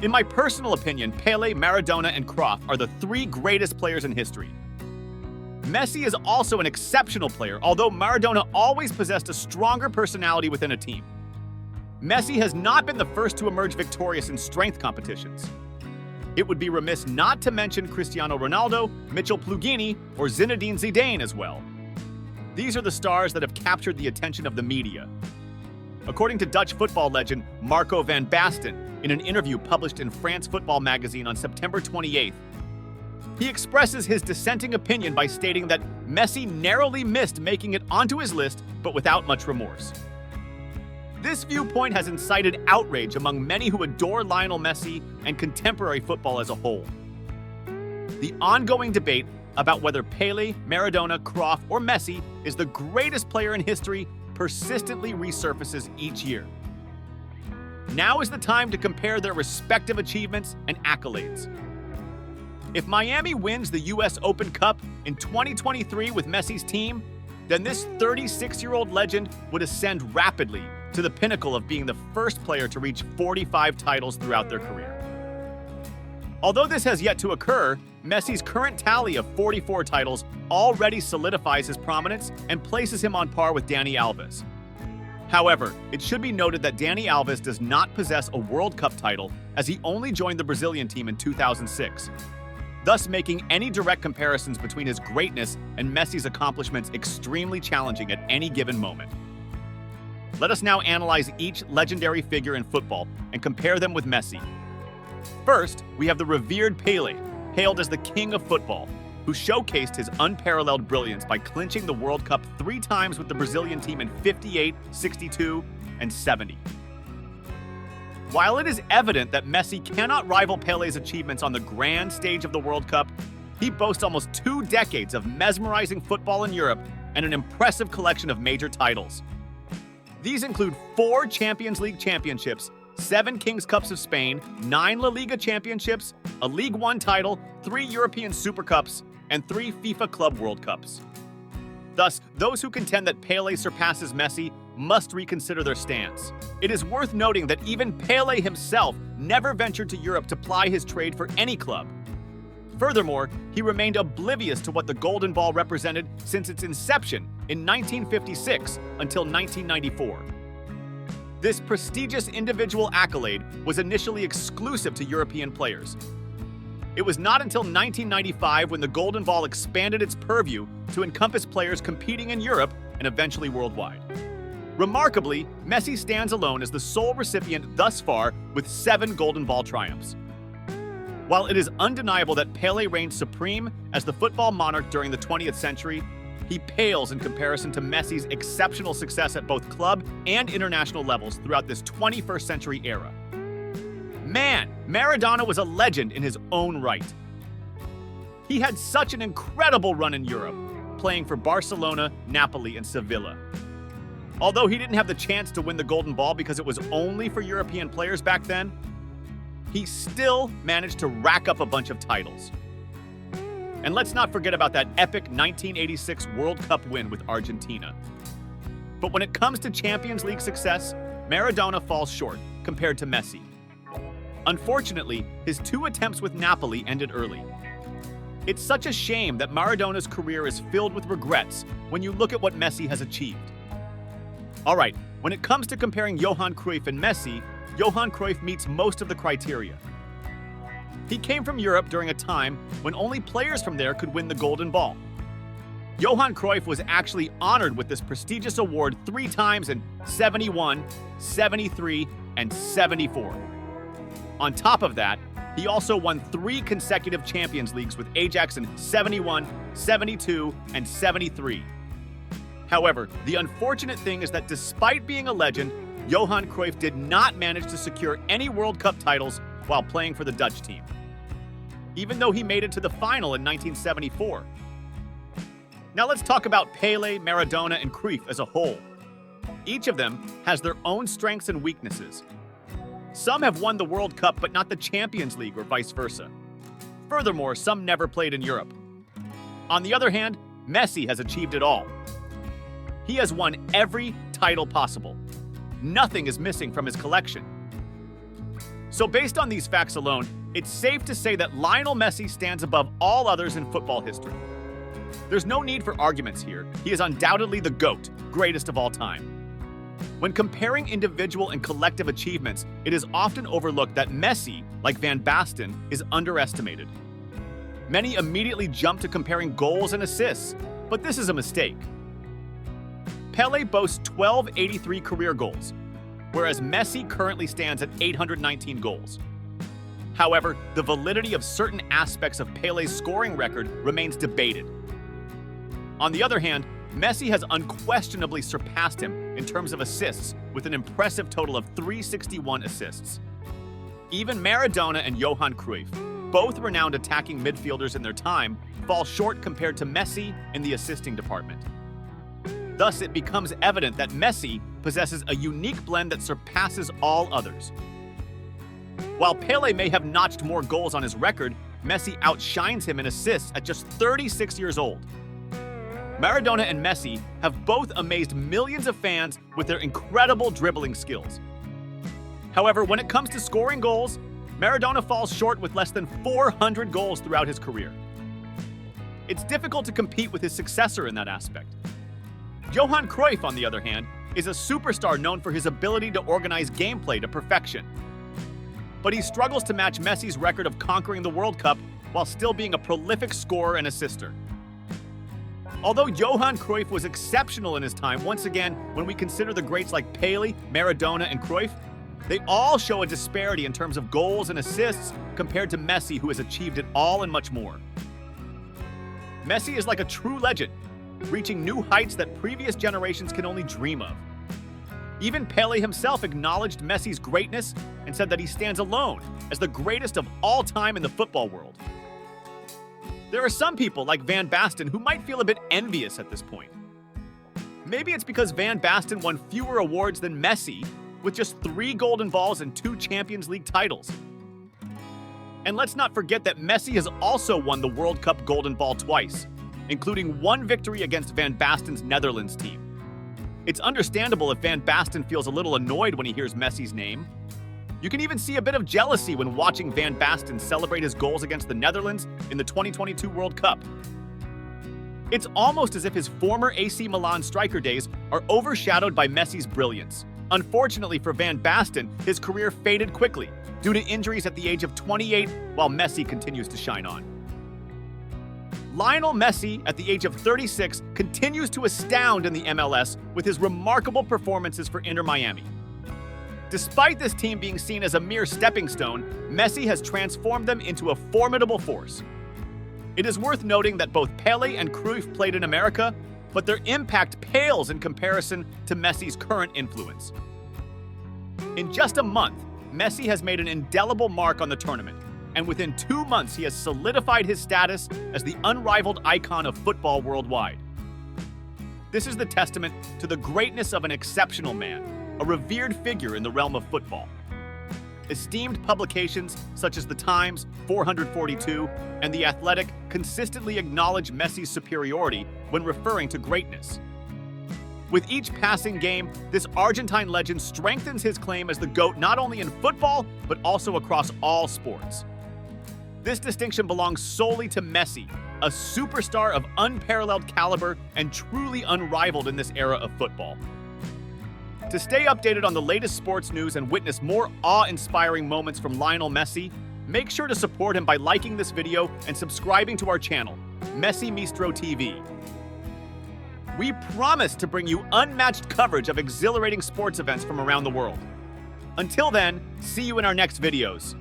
In my personal opinion, Pele, Maradona, and Cruyff are the three greatest players in history. Messi is also an exceptional player, although Maradona always possessed a stronger personality within a team. Messi has not been the first to emerge victorious in strength competitions. It would be remiss not to mention Cristiano Ronaldo, Mitchell Plugini, or Zinedine Zidane as well. These are the stars that have captured the attention of the media. According to Dutch football legend Marco van Basten, in an interview published in France Football magazine on September 28th, he expresses his dissenting opinion by stating that Messi narrowly missed making it onto his list, but without much remorse. This viewpoint has incited outrage among many who adore Lionel Messi and contemporary football as a whole. The ongoing debate about whether Pele, Maradona, Cruyff, or Messi is the greatest player in history persistently resurfaces each year. Now is the time to compare their respective achievements and accolades. If Miami wins the US Open Cup in 2023 with Messi's team, then this 36-year-old legend would ascend rapidly to the pinnacle of being the first player to reach 45 titles throughout their career. Although this has yet to occur, Messi's current tally of 44 titles already solidifies his prominence and places him on par with Dani Alves. However, it should be noted that Dani Alves does not possess a World Cup title, as he only joined the Brazilian team in 2006, thus making any direct comparisons between his greatness and Messi's accomplishments extremely challenging at any given moment. Let us now analyze each legendary figure in football and compare them with Messi. First, we have the revered Pele, hailed as the king of football, who showcased his unparalleled brilliance by clinching the World Cup 3 times with the Brazilian team in 58, 62, and 70. While it is evident that Messi cannot rival Pele's achievements on the grand stage of the World Cup, he boasts almost 2 decades of mesmerizing football in Europe and an impressive collection of major titles. These include 4 Champions League championships, 7 Kings Cups of Spain, 9 La Liga championships, a League One title, 3 European Super Cups, and 3 FIFA Club World Cups. Thus, those who contend that Pele surpasses Messi must reconsider their stance. It is worth noting that even Pele himself never ventured to Europe to ply his trade for any club. Furthermore, he remained oblivious to what the Golden Ball represented since its inception in 1956 until 1994. This prestigious individual accolade was initially exclusive to European players. It was not until 1995 when the Golden Ball expanded its purview to encompass players competing in Europe and eventually worldwide. Remarkably, Messi stands alone as the sole recipient thus far with 7 Golden Ball triumphs. While it is undeniable that Pele reigned supreme as the football monarch during the 20th century, he pales in comparison to Messi's exceptional success at both club and international levels throughout this 21st century era. Man, Maradona was a legend in his own right. He had such an incredible run in Europe, playing for Barcelona, Napoli, and Sevilla. Although he didn't have the chance to win the Golden Ball because it was only for European players back then, he still managed to rack up a bunch of titles. And let's not forget about that epic 1986 World Cup win with Argentina. But when it comes to Champions League success, Maradona falls short compared to Messi. Unfortunately, his 2 attempts with Napoli ended early. It's such a shame that Maradona's career is filled with regrets when you look at what Messi has achieved. All right, when it comes to comparing Johan Cruyff and Messi, Johan Cruyff meets most of the criteria. He came from Europe during a time when only players from there could win the Golden Ball. Johan Cruyff was actually honored with this prestigious award 3 times in 71, 73, and 74. On top of that, he also won 3 consecutive Champions Leagues with Ajax in 71, 72, and 73. However, the unfortunate thing is that despite being a legend, Johan Cruyff did not manage to secure any World Cup titles while playing for the Dutch team, even though he made it to the final in 1974. Now let's talk about Pele, Maradona, and Cruyff as a whole. Each of them has their own strengths and weaknesses. Some have won the World Cup but not the Champions League or vice versa. Furthermore, some never played in Europe. On the other hand, Messi has achieved it all. He has won every title possible. Nothing is missing from his collection. So based on these facts alone, it's safe to say that Lionel Messi stands above all others in football history. There's no need for arguments here. He is undoubtedly the GOAT, greatest of all time. When comparing individual and collective achievements, it is often overlooked that Messi, like Van Basten, is underestimated. Many immediately jump to comparing goals and assists, but this is a mistake. Pelé boasts 1283 career goals, whereas Messi currently stands at 819 goals. However, the validity of certain aspects of Pelé's scoring record remains debated. On the other hand, Messi has unquestionably surpassed him in terms of assists with an impressive total of 361 assists. Even Maradona and Johan Cruyff, both renowned attacking midfielders in their time, fall short compared to Messi in the assisting department. Thus, it becomes evident that Messi possesses a unique blend that surpasses all others. While Pelé may have notched more goals on his record, Messi outshines him in assists at just 36 years old. Maradona and Messi have both amazed millions of fans with their incredible dribbling skills. However, when it comes to scoring goals, Maradona falls short with less than 400 goals throughout his career. It's difficult to compete with his successor in that aspect. Johan Cruyff, on the other hand, is a superstar known for his ability to organize gameplay to perfection. But he struggles to match Messi's record of conquering the World Cup while still being a prolific scorer and assister. Although Johan Cruyff was exceptional in his time, once again, when we consider the greats like Pelé, Maradona, and Cruyff, they all show a disparity in terms of goals and assists compared to Messi, who has achieved it all and much more. Messi is like a true legend, reaching new heights that previous generations can only dream of. Even Pelé himself acknowledged Messi's greatness and said that he stands alone as the greatest of all time in the football world. There are some people, like Van Basten, who might feel a bit envious at this point. Maybe it's because Van Basten won fewer awards than Messi, with just 3 Golden Balls and 2 Champions League titles. And let's not forget that Messi has also won the World Cup Golden Ball twice, including 1 victory against Van Basten's Netherlands team. It's understandable if Van Basten feels a little annoyed when he hears Messi's name. You can even see a bit of jealousy when watching Van Basten celebrate his goals against the Netherlands in the 2022 World Cup. It's almost as if his former AC Milan striker days are overshadowed by Messi's brilliance. Unfortunately for Van Basten, his career faded quickly due to injuries at the age of 28, while Messi continues to shine on. Lionel Messi, at the age of 36, continues to astound in the MLS with his remarkable performances for Inter Miami. Despite this team being seen as a mere stepping stone, Messi has transformed them into a formidable force. It is worth noting that both Pelé and Cruyff played in America, but their impact pales in comparison to Messi's current influence. In just a month, Messi has made an indelible mark on the tournament, and within 2 months he has solidified his status as the unrivaled icon of football worldwide. This is the testament to the greatness of an exceptional man, a revered figure in the realm of football. Esteemed publications such as The Times, 442, and The Athletic consistently acknowledge Messi's superiority when referring to greatness. With each passing game, this Argentine legend strengthens his claim as the GOAT not only in football, but also across all sports. This distinction belongs solely to Messi, a superstar of unparalleled caliber and truly unrivaled in this era of football. To stay updated on the latest sports news and witness more awe-inspiring moments from Lionel Messi, make sure to support him by liking this video and subscribing to our channel, Messi Mistro TV. We promise to bring you unmatched coverage of exhilarating sports events from around the world. Until then, see you in our next videos.